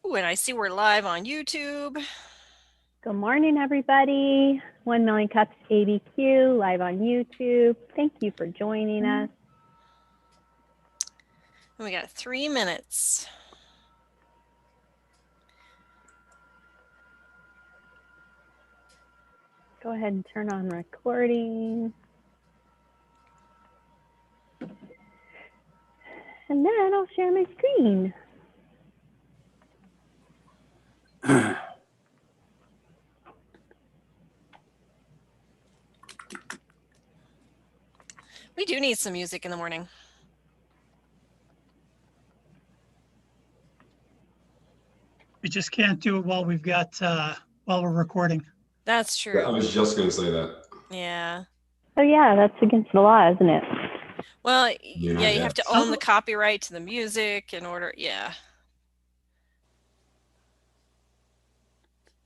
Ooh, and I see we're live on YouTube. Good morning, everybody. 1 Million Cups ABQ live on YouTube. Thank you for joining us. And we got 3 minutes. Go ahead and turn on recording. And then I'll share my screen. We do need some music in the morning. We just can't do it while we've got, while we're recording. That's true. I was just going to say that. Yeah. Oh yeah, that's against the law, isn't it? Well, yeah, you have to own the Oh. copyright to the music in order, yeah.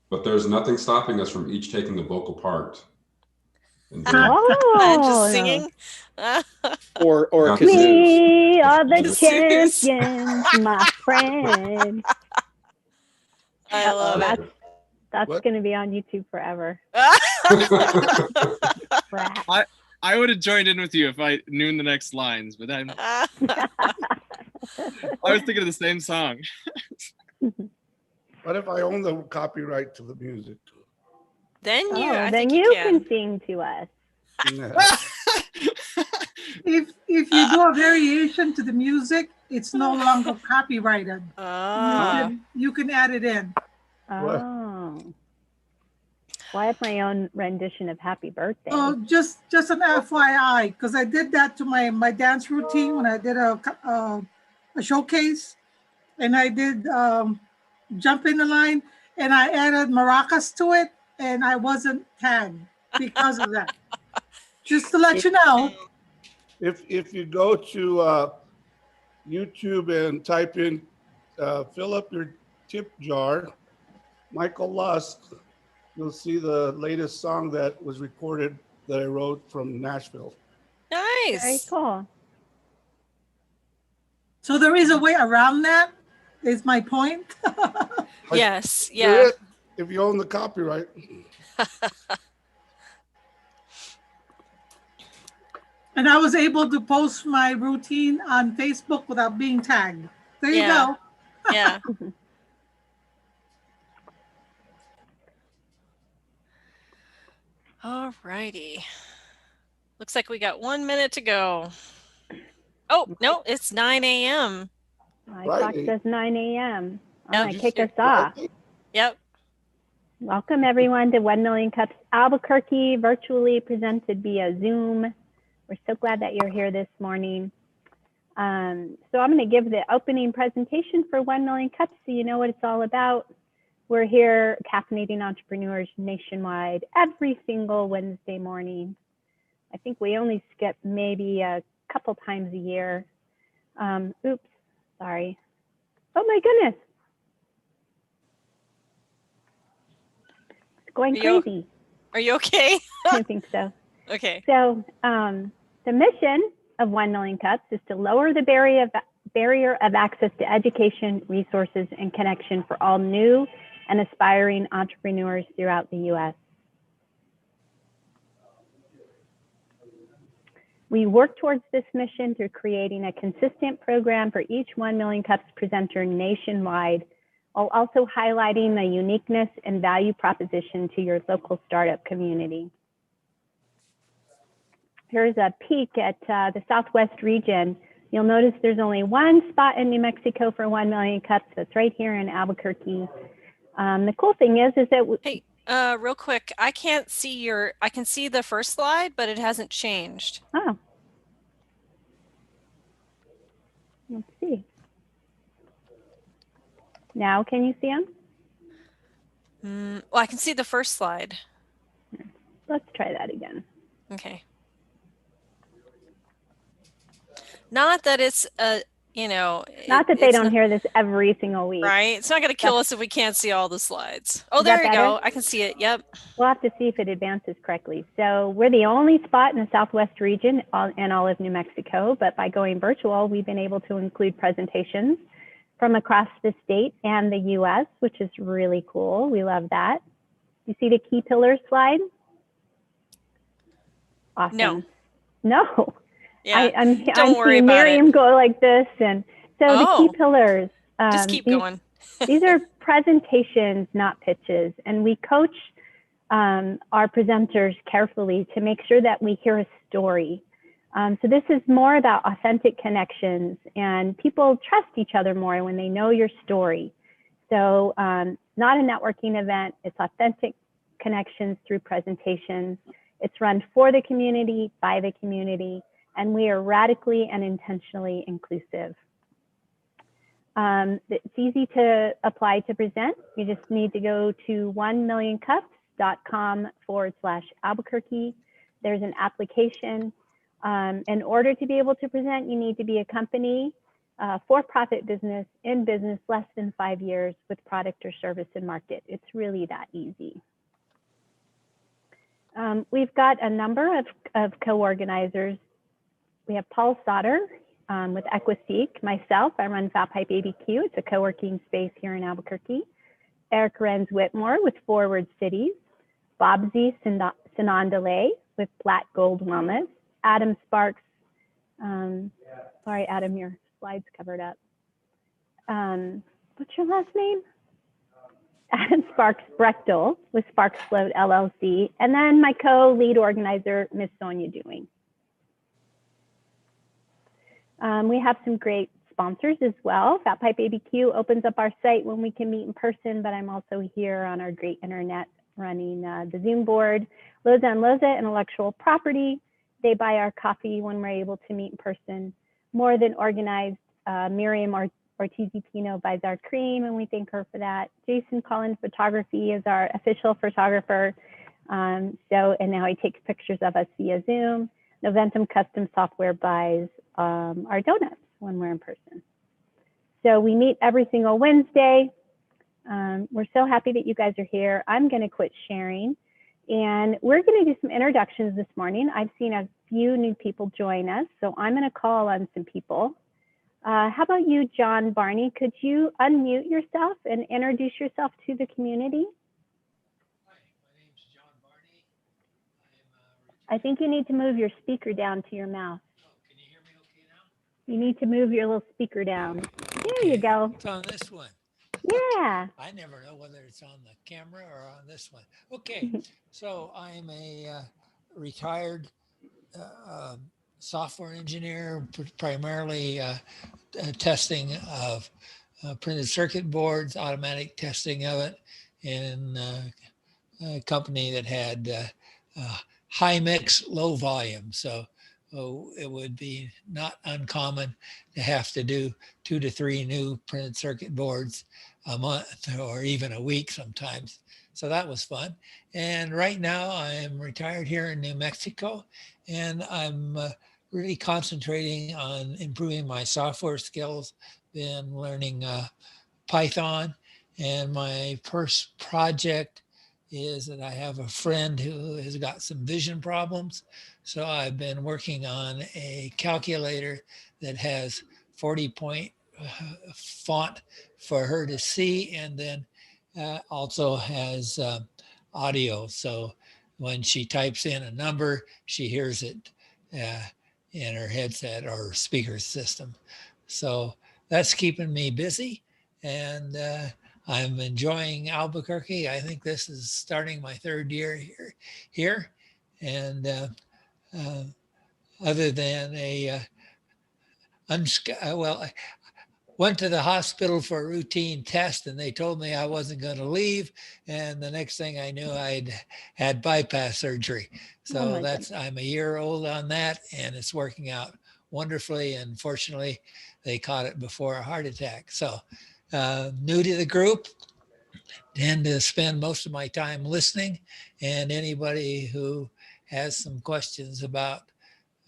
But there's nothing stopping us from each taking the vocal part. And And just singing. or We are the Kazoos. champions, my friend. I love it. That's going to be on YouTube forever. Crap. I would have joined in with you if I knew the next lines, but I was thinking of the same song. What if I own the copyright to the music? Then you, I then think you can. can sing to us. If you do a variation to the music, it's no longer copyrighted. You can add it in. Oh. Well, I have my own rendition of Happy Birthday. Oh, just an FYI, because I did that to my dance routine when I did a showcase, and I did jump in the line, and I added maracas to it, and I wasn't tagged because of that. Just to let you know. If you go to YouTube and type in fill up your tip jar, Michael Lusk, you'll see the latest song that was recorded that I wrote from Nashville. Nice. Very cool. So there is a way around that, is my point. Yes, There yeah. is, if you own the copyright. And I was able to post my routine on Facebook without being tagged. There you go. Yeah. All righty. Looks like we got 1 minute to go. Oh, no, it's 9 a.m. My clock says 9 a.m. I'm Yep. going to kick us off. Yep. Welcome, everyone, to 1 Million Cups Albuquerque, virtually presented via Zoom. We're so glad that you're here this morning. So I'm going to give the opening presentation for 1 Million Cups so you know what it's all about. We're here caffeinating entrepreneurs nationwide every single Wednesday morning. I think we only skip maybe a couple times a year. Oops, sorry. Oh my goodness. It's going crazy. Are you okay? I think so. Okay. So the mission of 1 Million Cups is to lower the barrier of access to education, resources, and connection for all new and aspiring entrepreneurs throughout the U.S. We work towards this mission through creating a consistent program for each 1 Million Cups presenter nationwide, while also highlighting the uniqueness and value proposition to your local startup community. Here's a peek at the Southwest region. You'll notice there's only one spot in New Mexico for 1 Million Cups. That's right here in Albuquerque. The cool thing is that Hey, real quick, I can see the first slide, but it hasn't changed. Oh. Let's see. Now can you see them? Well, I can see the first slide. Let's try that again. Okay. Not that it's not that they don't hear this every single week. Right. It's not going to kill us if we can't see all the slides. Oh, there you go. I can see it. Yep. We'll have to see if it advances correctly. So we're the only spot in the Southwest region in all of New Mexico, but by going virtual, we've been able to include presentations from across the state and the US, which is really cool. We love that. You see the key pillars slide? Awesome. No. No. Yeah. I'm Don't worry seeing about Miriam it. go like this. And so the key pillars. Just keep going. These are presentations, not pitches. And we coach our presenters carefully to make sure that we hear a story. So this is more about authentic connections, and people trust each other more when they know your story. So not a networking event, it's authentic connections through presentations. It's run for the community, by the community, and we are radically and intentionally inclusive. It's easy to apply to present. You just need to go to 1millioncups.com/Albuquerque. There's an application. In order to be able to present, you need to be a company, for-profit business, in business less than 5 years with product or service in market. It's really that easy. We've got a number of co-organizers. We have Paul Sauter with Equiseek, myself, I run Fat Pipe ABQ. It's a co-working space here in Albuquerque. Eric Renz Whitmore with Forward Cities, Bobsy Sanandale with Black Gold Wellness, Adam Sparks, sorry, Adam, your slide's covered up. What's your last name? Adam Sparks Brechtel with Sparks Float LLC, and then my co-lead organizer, Miss Sonia Dewing. We have some great sponsors as well. Fat Pipe ABQ opens up our site when we can meet in person, but I'm also here on our great internet running the Zoom board. Loza and Loza Intellectual Property. They buy our coffee when we're able to meet in person. More Than Organized, Miriam Ortiz-Pino buys our cream, and we thank her for that. Jason Collins Photography is our official photographer. And now he takes pictures of us via Zoom. Noventum Custom Software buys our donuts when we're in person. So we meet every single Wednesday. We're so happy that you guys are here. I'm gonna quit sharing, and we're gonna do some introductions this morning. I've seen a few new people join us, so I'm gonna call on some people. How about you, John Barney? Could you unmute yourself and introduce yourself to the community? Hi, my name's John Barney. I think you need to move your speaker down to your mouth. Oh, can you hear me okay now? You need to move your little speaker down. There you go. It's on this one. Yeah. I never know whether it's on the camera or on this one. Okay, so I'm a retired software engineer, primarily testing of printed circuit boards, automatic testing of it in a company that had high mix, low volume. So it would be not uncommon to have to do 2 to 3 new printed circuit boards a month or even a week sometimes. So that was fun. And right now I am retired here in New Mexico, and I'm really concentrating on improving my software skills. Been learning Python, and my first project is that I have a friend who has got some vision problems. So I've been working on a calculator that has 40-point font for her to see, and then also has audio. So when she types in a number, she hears it in her headset or speaker system. So that's keeping me busy, and I'm enjoying Albuquerque. I think this is starting my 3rd year here. And other than I went to the hospital for a routine test, and they told me I wasn't going to leave. And the next thing I knew, I'd had bypass surgery. So I'm a year old on that, and it's working out wonderfully. And fortunately, they caught it before a heart attack. So new to the group, tend to spend most of my time listening, and anybody who has some questions about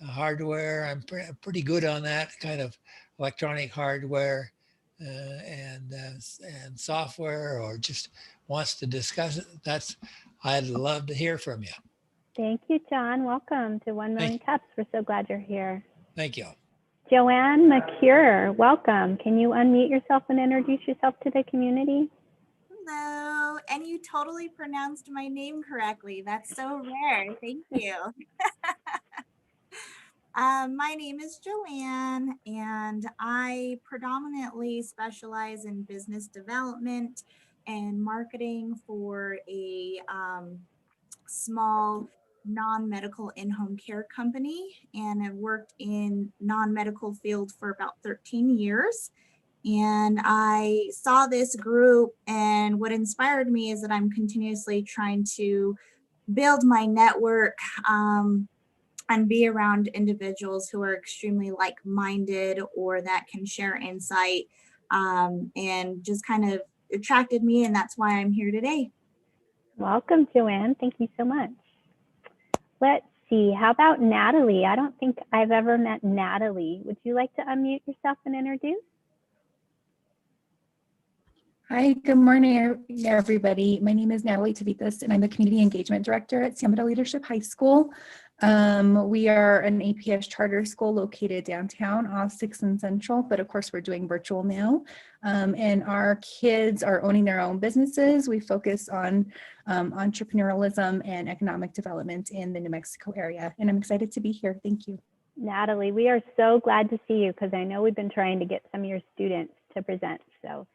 hardware, I'm pretty good on that kind of electronic hardware and software, or just wants to discuss it. I'd love to hear from you. Thank you, John. Welcome to 1 Million Cups. We're so glad you're here. Thank you. Joanne McCure, welcome. Can you unmute yourself and introduce yourself to the community? Hello, and you totally pronounced my name correctly. That's so rare. Thank you. My name is Joanne, and I predominantly specialize in business development and marketing for a small non-medical in-home care company, and I've worked in non-medical field for about 13 years. And I saw this group, and what inspired me is that I'm continuously trying to build my network and be around individuals who are extremely like-minded or that can share insight, and just kind of attracted me, and that's why I'm here today. Welcome, Joanne. Thank you so much. Let's see. How about Natalie? I don't think I've ever met Natalie. Would you like to unmute yourself and introduce? Hi, good morning, everybody. My name is Natalie Tavitas, and I'm the Community Engagement Director at San Beda Leadership High School. We are an APS charter school located downtown off 6th and Central, but of course we're doing virtual now. And our kids are owning their own businesses. We focus on entrepreneurialism and economic development in the New Mexico area. And I'm excited to be here. Thank you. Natalie, we are so glad to see you because I know we've been trying to get some of your students to present. So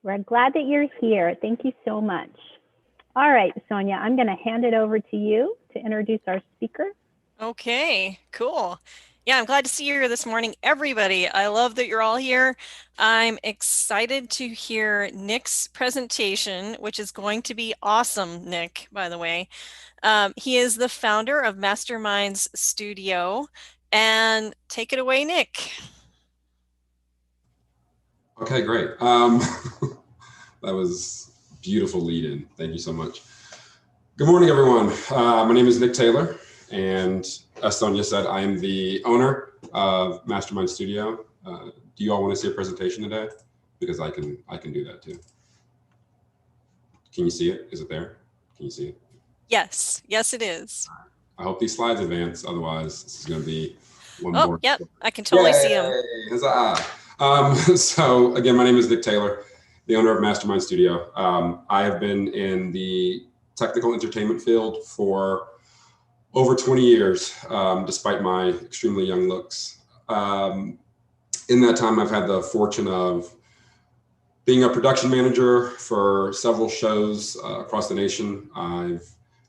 we're glad that you're here. Thank you so much. All right, Sonia, I'm going to hand it over to you to introduce our speaker. Okay, cool. Yeah, I'm glad to see you here this morning, everybody. I love that you're all here. I'm excited to hear Nick's presentation, which is going to be awesome, Nick, by the way. He is the founder of Masterminds Studio. And take it away, Nick. Okay, great. That was beautiful lead in. Thank you so much. Good morning, everyone. My name is Nick Taylor, and as Sonia said, I am the owner of Masterminds Studio. Do you all want to see a presentation today? Because I can do that too. Can you see it? Is it there? Can you see it? Yes, yes, it is. I hope these slides advance. Otherwise, this is going to be one more. more. Yep, I can totally see them. Huzzah. So again, my name is Nick Taylor, the owner of Mastermind Studio. I have been in the technical entertainment field for over 20 years, despite my extremely young looks. In that time, I've had the fortune of being a production manager for several shows across the nation. I've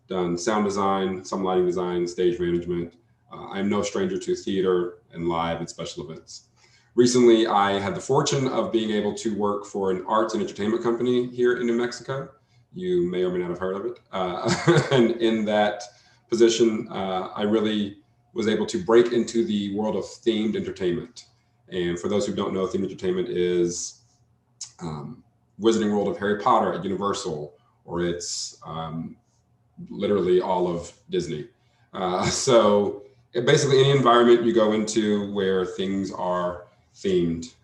done sound design, some lighting design, stage management. I'm no stranger to theater and live and special events. Recently, I had the fortune of being able to work for an arts and entertainment company here in New Mexico. You may or may not have heard of it. And in that position, I really was able to break into the world of themed entertainment. And for those who don't know, themed entertainment is Wizarding World of Harry Potter at Universal, or it's literally all of Disney. So basically any environment you go into where things are themed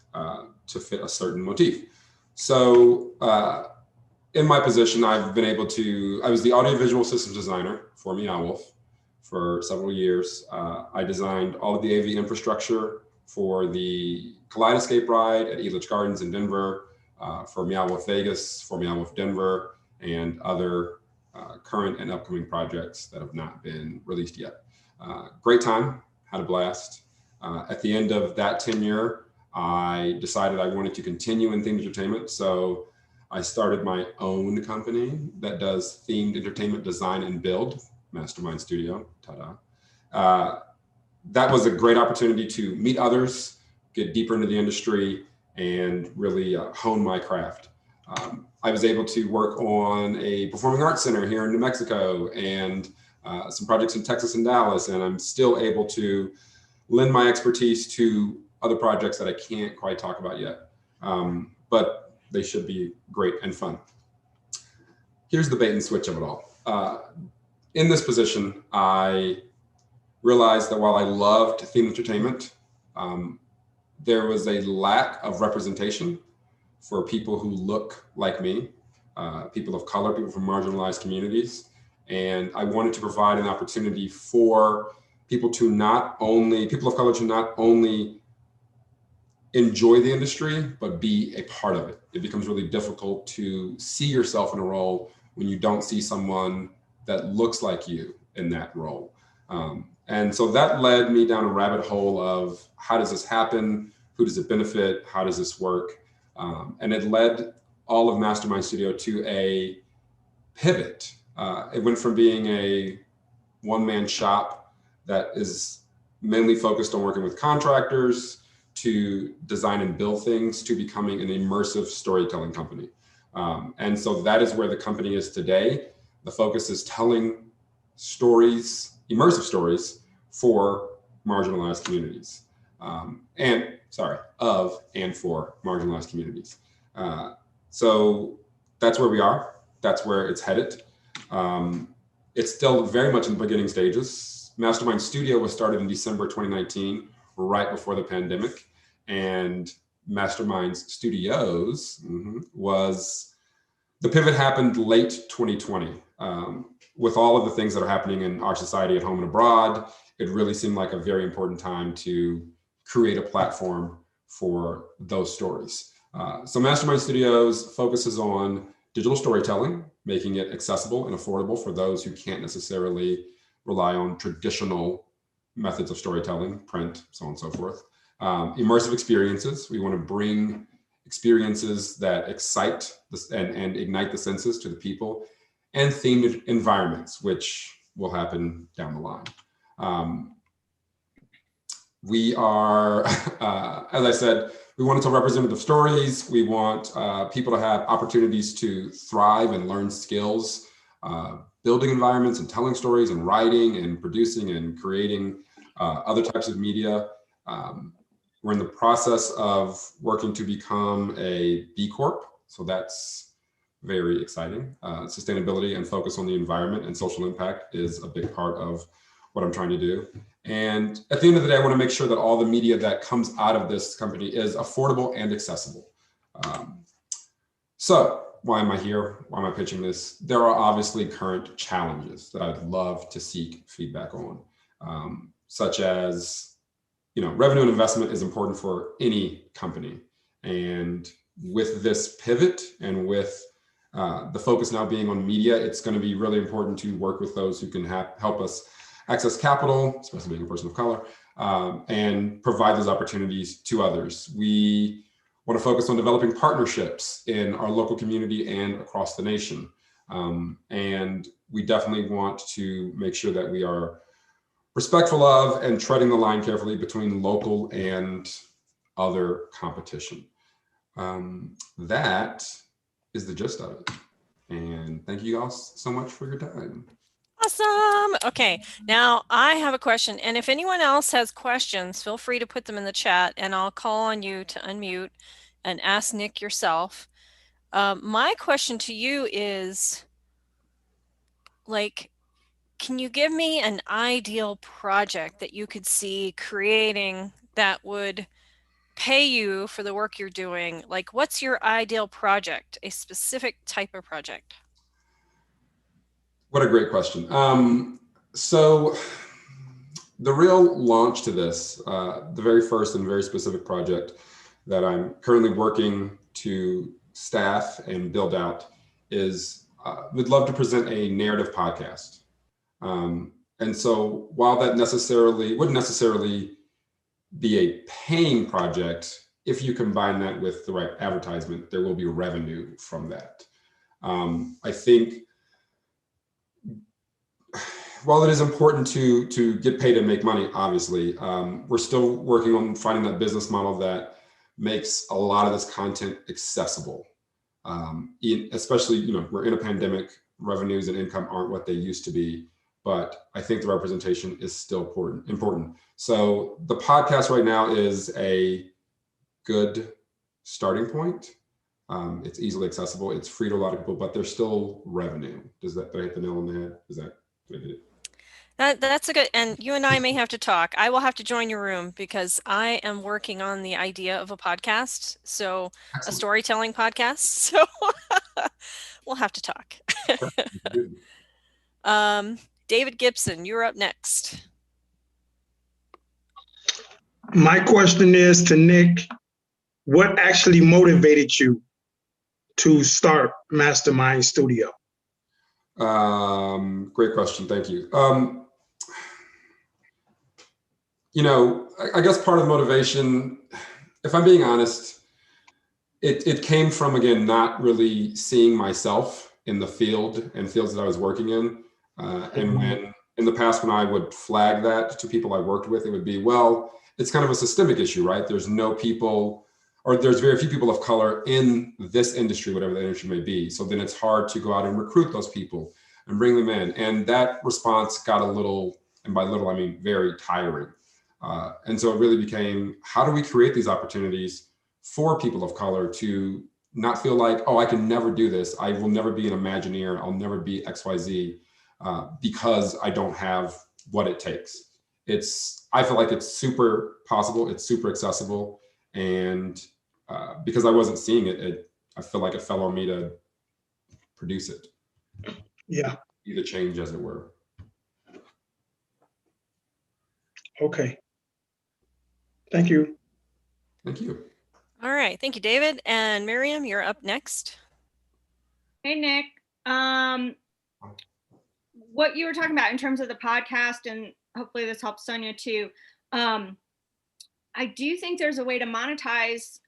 to fit a certain motif. So in my position, I've been able to, I was the audiovisual systems designer for Meow for several years. I designed all of the AV infrastructure for the Kaleidoscape ride at Elitch Gardens in Denver, for Meow Vegas, for Meow Denver, and other current and upcoming projects that have not been released yet. Great time, had a blast. At the end of that tenure, I decided I wanted to continue in themed entertainment. So I started my own company that does themed entertainment design and build, Mastermind Studio, ta-da. That was a great opportunity to meet others, get deeper into the industry, and really hone my craft. I was able to work on a performing arts center here in New Mexico and some projects in Texas and Dallas, and I'm still able to lend my expertise to other projects that I can't quite talk about yet, but they should be great and fun. Here's the bait and switch of it all. In this position, I realized that while I loved themed entertainment, there was a lack of representation for people who look like me, people of color, people from marginalized communities. And I wanted to provide an opportunity for people of color to not only enjoy the industry, but be a part of it. It becomes really difficult to see yourself in a role when you don't see someone that looks like you in that role. And so that led me down a rabbit hole of how does this happen? Who does it benefit? How does this work? And it led all of Mastermind Studio to a pivot. It went from being a one-man shop that is mainly focused on working with contractors to design and build things to becoming an immersive storytelling company. And so that is where the company is today. The focus is telling stories, immersive stories for marginalized communities. And for marginalized communities. So that's where we are. That's where it's headed. It's still very much in the beginning stages. Mastermind Studio was started in December 2019, right before the pandemic. And Masterminds Studios was, the pivot happened late 2020. With all of the things that are happening in our society at home and abroad, it really seemed like a very important time to create a platform for those stories. So Mastermind Studios focuses on digital storytelling, making it accessible and affordable for those who can't necessarily rely on traditional methods of storytelling, print, so on and so forth. Immersive experiences. We want to bring experiences that excite and ignite the senses to the people, and themed environments, which will happen down the line. We are, as I said, we want to tell representative stories. We want people to have opportunities to thrive and learn skills, building environments and telling stories and writing and producing and creating other types of media. We're in the process of working to become a B Corp. So that's very exciting. Sustainability and focus on the environment and social impact is a big part of what I'm trying to do. And at the end of the day, I want to make sure that all the media that comes out of this company is affordable and accessible. So why am I here? Why am I pitching this? There are obviously current challenges that I'd love to seek feedback on, such as, revenue and investment is important for any company. And with this pivot and with the focus now being on media, it's going to be really important to work with those who can help us access capital, especially being a person of color, and provide those opportunities to others. We want to focus on developing partnerships in our local community and across the nation. And we definitely want to make sure that we are respectful of and treading the line carefully between local and other competition. That is the gist of it. And thank you all so much for your time. Awesome. Okay, now I have a question, and if anyone else has questions, feel free to put them in the chat, and I'll call on you to unmute and ask Nick yourself. My question to you is, can you give me an ideal project that you could see creating that would pay you for the work you're doing? What's your ideal project, a specific type of project? What a great question. So the real launch to this, the very first and very specific project that I'm currently working to staff and build out is, we'd love to present a narrative podcast. And so while that wouldn't necessarily be a paying project, if you combine that with the right advertisement, there will be revenue from that. I think while it is important to get paid and make money, obviously, we're still working on finding that business model that makes a lot of this content accessible. Especially, we're in a pandemic, revenues and income aren't what they used to be, but I think the representation is still important. So the podcast right now is a good starting point. It's easily accessible. It's free to a lot of people, but there's still revenue. Did I hit the nail on the head? Did I hit it? That's a good, and you and I may have to talk. I will have to join your room because I am working on the idea of a podcast. So Excellent. A storytelling podcast. So we'll have to talk. David Gibson, you're up next. My question is to Nick. what actually motivated you to start Mastermind Studio? Great question. Thank you. I guess part of the motivation, if I'm being honest, it came from, again, not really seeing myself in the field and fields that I was working in. And when in the past, when I would flag that to people I worked with, it would be, well, it's kind of a systemic issue, right? There's no people, or there's very few people of color in this industry, whatever the industry may be. So then it's hard to go out and recruit those people and bring them in. And that response got a little, and by little, I mean very tiring. And so it really became, how do we create these opportunities for people of color to not feel like, oh, I can never do this. I will never be an Imagineer. I'll never be XYZ because I don't have what it takes. I feel like it's super possible. It's super accessible. And because I wasn't seeing it, I feel like it fell on me to produce it. Yeah. Be the change, as it were. Okay. Thank you. Thank you. All right. Thank you, David. And Miriam, you're up next. Hey, Nick. What you were talking about in terms of the podcast, and hopefully this helps Sonia too. I do think there's a way to monetize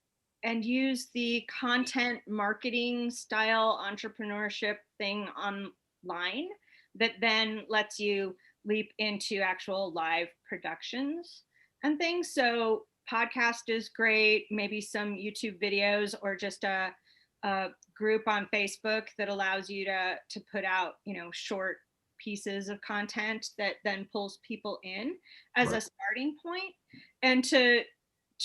and use the content marketing style entrepreneurship thing online that then lets you leap into actual live productions and things. So podcast is great, maybe some YouTube videos, or just a group on Facebook that allows you to put out, short pieces of content that then pulls people in as a starting point, and to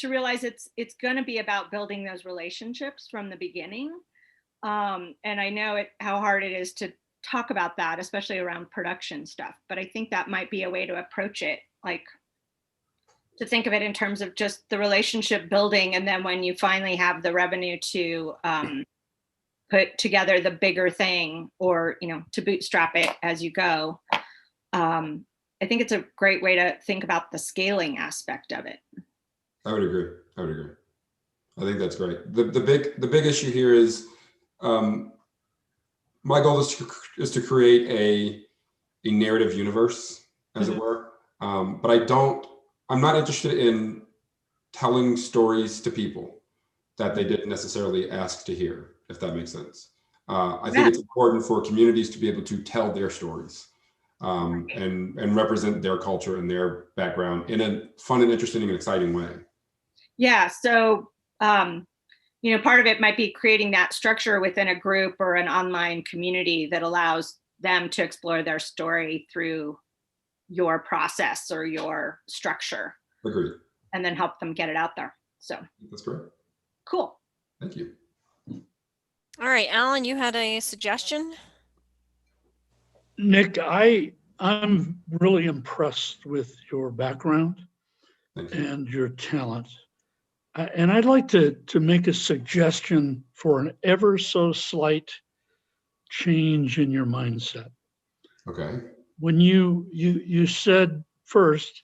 realize it's going to be about building those relationships from the beginning. And I know how hard it is to talk about that, especially around production stuff, but I think that might be a way to approach it, like to think of it in terms of just the relationship building, and then when you finally have the revenue to put together the bigger thing, or to bootstrap it as you go. I think it's a great way to think about the scaling aspect of it. I would agree. I think that's great. The big issue here is my goal is to create a narrative universe, as it were. But I'm not interested in telling stories to people that they didn't necessarily ask to hear, if that makes sense. I think it's important for communities to be able to tell their stories and represent their culture and their background in a fun and interesting and exciting way. Yeah, so part of it might be creating that structure within a group or an online community that allows them to explore their story through your process or your structure. Agreed. And then help them get it out there. So that's great. Cool. Thank you. All right, Alan, you had a suggestion? Nick, I'm really impressed with your background and your talent. And I'd like to make a suggestion for an ever so slight change in your mindset. Okay. When you said first,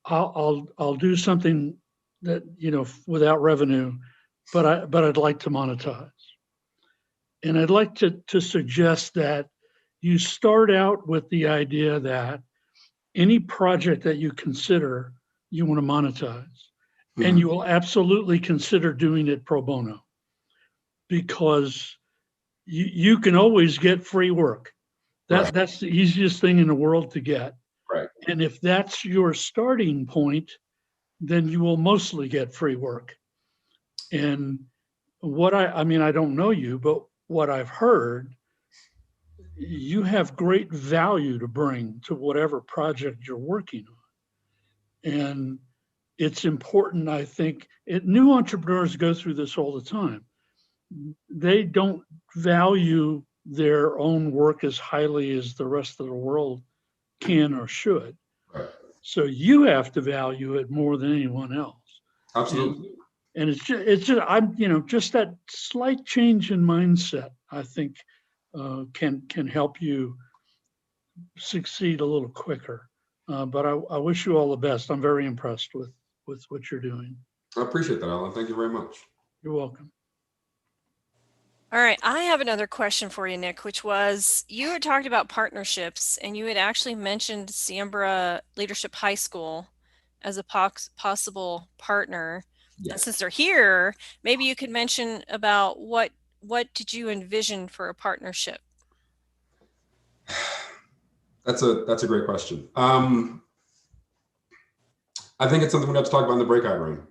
I'll do something that, without revenue, but I'd like to monetize. And I'd like to suggest that you start out with the idea that any project that you consider, you want to monetize. Mm-hmm. And you will absolutely consider doing it pro bono, because you can always get free work. That's the easiest thing in the world to get. Right. And if that's your starting point, then you will mostly get free work. And I don't know you, but what I've heard, you have great value to bring to whatever project you're working on. And it's important, I think, new entrepreneurs go through this all the time. They don't value their own work as highly as the rest of the world can or should. Right. So you have to value it more than anyone else. Absolutely. And it's just that slight change in mindset, I think, can help you succeed a little quicker. But I wish you all the best. I'm very impressed with what you're doing. I appreciate that, Alan. Thank you very much. You're welcome. All right, I have another question for you, Nick, which was, you had talked about partnerships and you had actually mentioned Siembra Leadership High School as a possible partner. And since they're here, maybe you could mention about what did you envision for a partnership? That's a great question. I think it's something we have to talk about in the breakout room.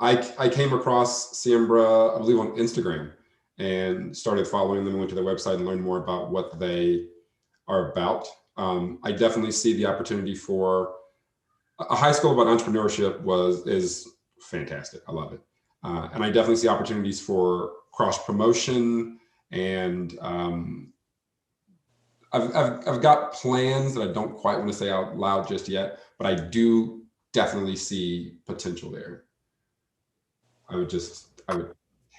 I came across Siembra, I believe, on Instagram and started following them and went to their website and learned more about what they are about. I definitely see the opportunity for a high school about entrepreneurship is fantastic. I love it. And I definitely see opportunities for cross promotion, and I've got plans that I don't quite want to say out loud just yet, but I do definitely see potential there. I would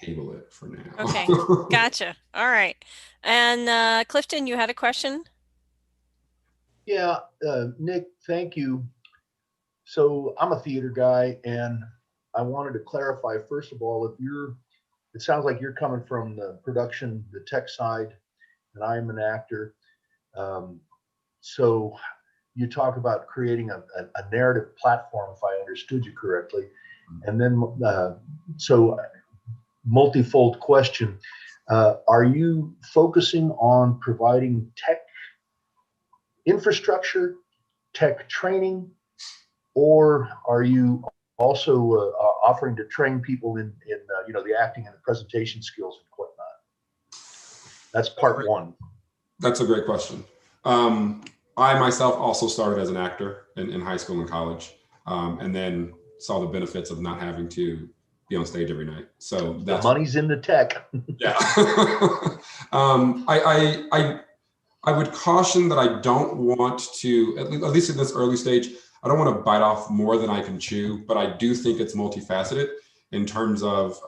table it for now. Okay, gotcha. All right. And Clifton, you had a question? Yeah, Nick, thank you. So I'm a theater guy, and I wanted to clarify, first of all, it sounds like you're coming from the production, the tech side, and I'm an actor. So you talk about creating a narrative platform, if I understood you correctly. And then, so multifold question, are you focusing on providing tech infrastructure, tech training, or are you also offering to train people in the acting and the presentation skills and whatnot? That's part one. That's a great question. I myself also started as an actor in high school and college, and then saw the benefits of not having to be on stage every night. So the money's in the tech. Yeah. I would caution that I don't want to, at least in this early stage, I don't want to bite off more than I can chew, but I do think it's multifaceted in terms of,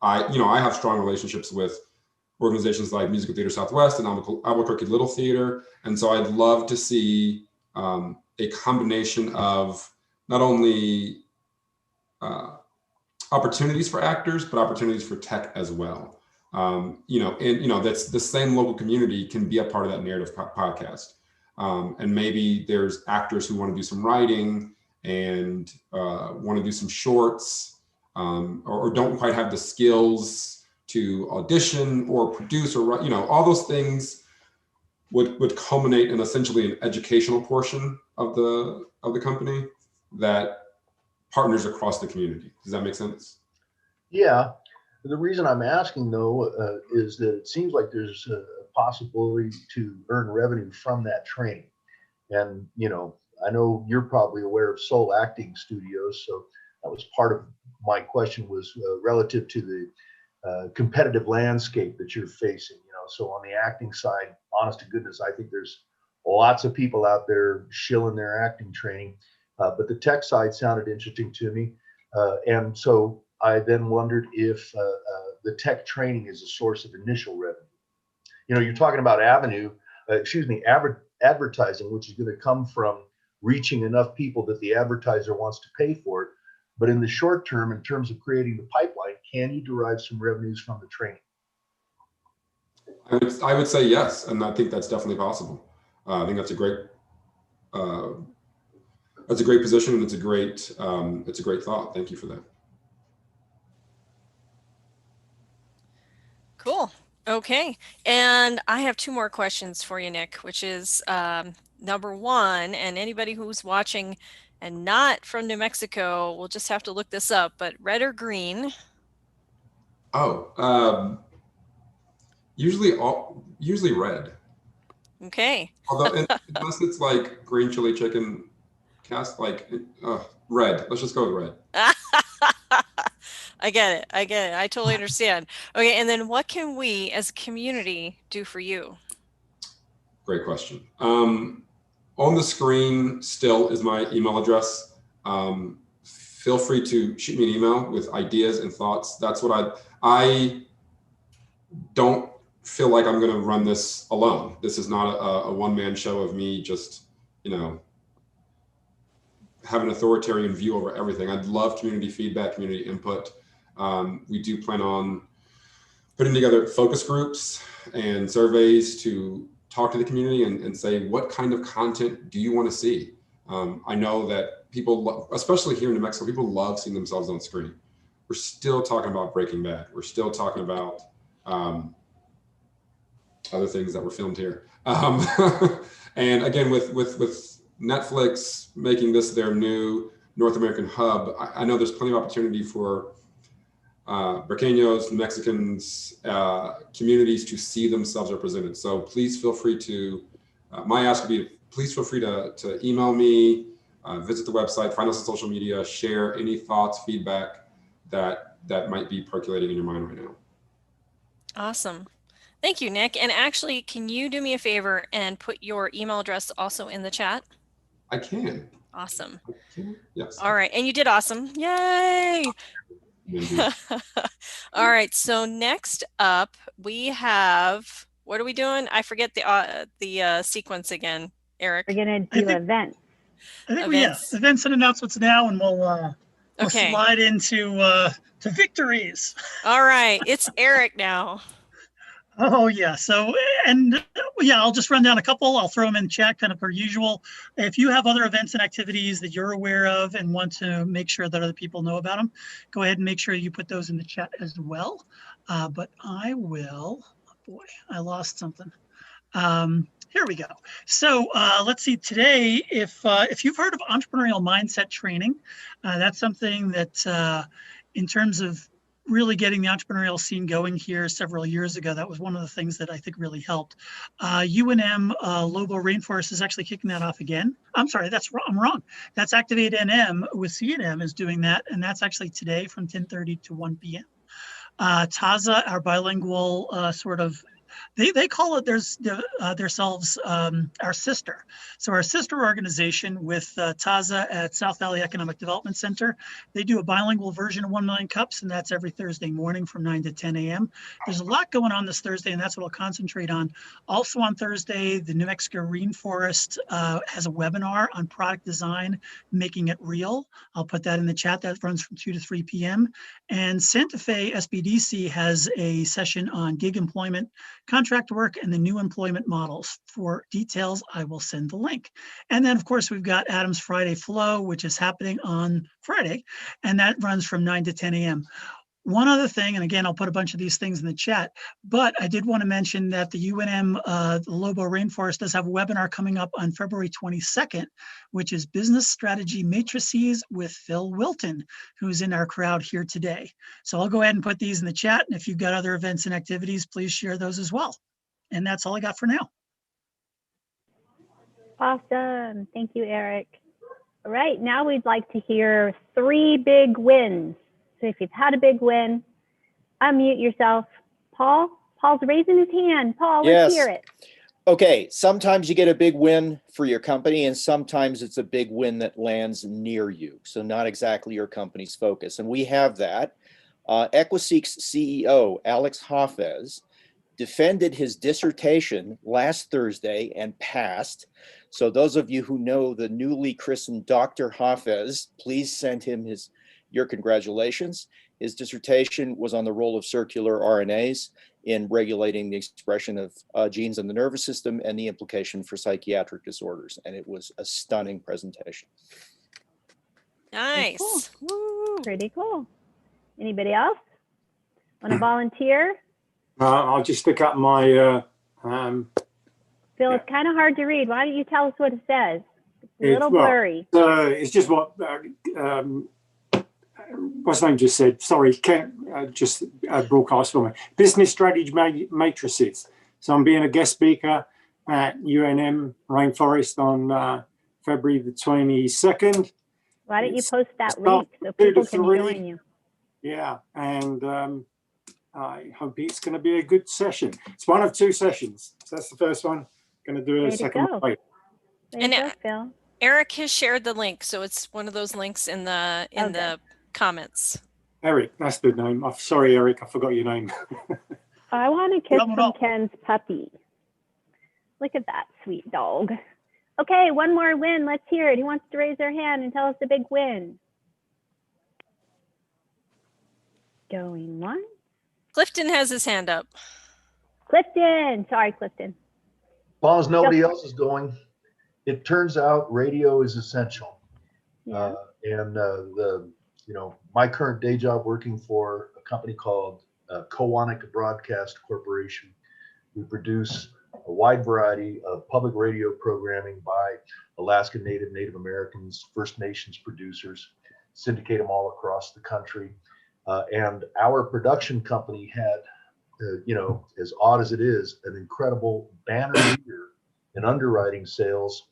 I have strong relationships with organizations like Musical Theater Southwest and Albuquerque Little Theater. And so I'd love to see a combination of not only opportunities for actors, but opportunities for tech as well. That's the same local community can be a part of that narrative podcast. And maybe there's actors who want to do some writing and want to do some shorts, or don't quite have the skills to audition or produce or write, all those things would culminate in essentially an educational portion of the company that partners across the community. Does that make sense? Yeah. The reason I'm asking, though, is that it seems like there's a possibility to earn revenue from that training. And, I know you're probably aware of Soul Acting Studios. So that was part of my question, was relative to the competitive landscape that you're facing. So on the acting side, honest to goodness, I think there's lots of people out there shilling their acting training. But the tech side sounded interesting to me. And so I then wondered if the tech training is a source of initial revenue. You're talking about advertising, which is going to come from reaching enough people that the advertiser wants to pay for it. But in the short term, in terms of creating the pipeline, can you derive some revenues from the training? I would say yes, and I think that's definitely possible. I think that's a great position, and it's a great thought. Thank you for that. Cool. Okay. And I have two more questions for you, Nick, which is number one, and anybody who's watching and not from New Mexico will just have to look this up, but red or green? Oh, usually red. Okay. Although unless it's like green chili chicken cast, red. Let's just go with red. I get it. I totally understand. Okay, and then what can we as a community do for you? Great question. On the screen still is my email address. Feel free to shoot me an email with ideas and thoughts. That's what I don't feel like I'm going to run this alone. This is not a one-man show of me just, have an authoritarian view over everything. I'd love community feedback, community input. We do plan on putting together focus groups and surveys to talk to the community and say, what kind of content do you want to see? I know that people, especially here in New Mexico, people love seeing themselves on screen. We're still talking about Breaking Bad. We're still talking about other things that were filmed here. And again, with Netflix making this their new North American hub, I know there's plenty of opportunity for Burqueños, Mexicans, communities to see themselves represented. So please feel free to, my ask would be, please feel free to email me, visit the website, find us on social media, share any thoughts, feedback that might be percolating in your mind right now. Awesome. Thank you, Nick. And actually, can you do me a favor and put your email address also in the chat? I can. Awesome. I can? Yes. All right. And you did awesome. Yay. All right. So next up, we have, what are we doing? I forget the sequence again, Eric. We're going to do events. I think Events. events and announcements now, and we'll Okay. slide into to victories. All right. It's Eric now. Oh yeah. So, and yeah, I'll just run down a couple. I'll throw them in chat kind of per usual. If you have other events and activities that you're aware of and want to make sure that other people know about them, go ahead and make sure you put those in the chat as well. But I will, oh boy, I lost something. Here we go. So let's see today, if you've heard of entrepreneurial mindset training, that's something that in terms of really getting the entrepreneurial scene going here several years ago, that was one of the things that I think really helped. UNM Lobo Rainforest is actually kicking that off again. I'm sorry, I'm wrong. That's Activate NM with CNM is doing that, and that's actually today from 10:30 to 1 p.m. TAZA, our bilingual sort of, they call it themselves our sister. So our sister organization with TAZA at South Valley Economic Development Center, they do a bilingual version of 1 Million Cups, and that's every Thursday morning from 9 to 10 a.m. There's a lot going on this Thursday, and that's what I'll concentrate on. Also on Thursday, the New Mexico Rainforest has a webinar on product design, making it real. I'll put that in the chat. That runs from 2 to 3 p.m. And Santa Fe SBDC has a session on gig employment, contract work, and the new employment models. For details, I will send the link. And then, of course, we've got Adam's Friday Flow, which is happening on Friday, and that runs from 9 to 10 a.m. One other thing, and again, I'll put a bunch of these things in the chat, but I did want to mention that the UNM the Lobo Rainforest does have a webinar coming up on February 22nd, which is Business Strategy Matrices with Phil Wilton, who's in our crowd here today. So I'll go ahead and put these in the chat, and if you've got other events and activities, please share those as well. And that's all I got for now. Awesome. Thank you, Eric. All right, now we'd like to hear 3 big wins. So if you've had a big win, unmute yourself. Paul's raising his hand. Paul, let's hear it. Okay, sometimes you get a big win for your company, and sometimes it's a big win that lands near you. So not exactly your company's focus. And we have that. Equiseek's CEO, Alex Hafez, defended his dissertation last Thursday and passed. So those of you who know the newly christened Dr. Hafez, please send him your congratulations. His dissertation was on the role of circular RNAs in regulating the expression of genes in the nervous system and the implication for psychiatric disorders. And it was a stunning presentation. Nice. Cool. Pretty cool. Anybody else want to volunteer? I'll just stick up my... Phil, it's kind of hard to read. Why don't you tell us what it says? It's a little blurry. It's just what... what's name just said? Sorry, can't just broadcast for me. Business strategy matrices. So I'm being a guest speaker at UNM Rainforest on February the 22nd. Why don't you post that link so people can join you? Yeah, and I hope it's going to be a good session. It's one of 2 sessions. So that's the first one. Going to do a second one later. And Phil. Eric has shared the link, so it's one of those links in the comments. Eric, that's the name. I'm sorry, Eric, I forgot your name. I want a kiss from Ken's puppy. Look at that sweet dog. Okay, one more win. Let's hear it. Who wants to raise their hand and tell us the big win? Going once. Clifton has his hand up. Clifton, sorry, Clifton. As long as nobody else is going, it turns out radio is essential. Yeah. My current day job working for a company called 1MCABQ Broadcast Corporation. We produce a wide variety of public radio programming by Alaska Native, Native Americans, First Nations producers, syndicate them all across the country. And our production company had, as odd as it is, an incredible banner year in underwriting sales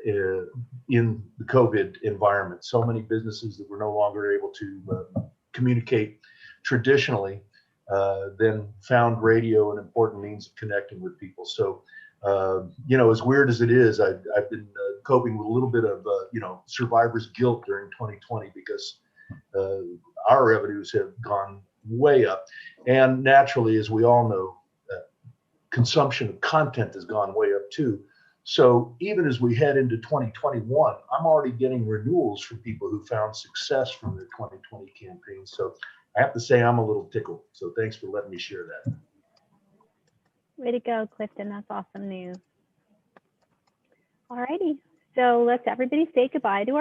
in the COVID environment. So many businesses that were no longer able to communicate traditionally then found radio an important means of connecting with people. So, as weird as it is, I've been coping with a little bit of, survivor's guilt during 2020 because our revenues have gone way up. And naturally, as we all know, consumption of content has gone way up too. So even as we head into 2021, I'm already getting renewals from people who found success from their 2020 campaign. So I have to say I'm a little tickled. So thanks for letting me share that. Way to go, Clifton. That's awesome news. All righty. So let's everybody say goodbye to our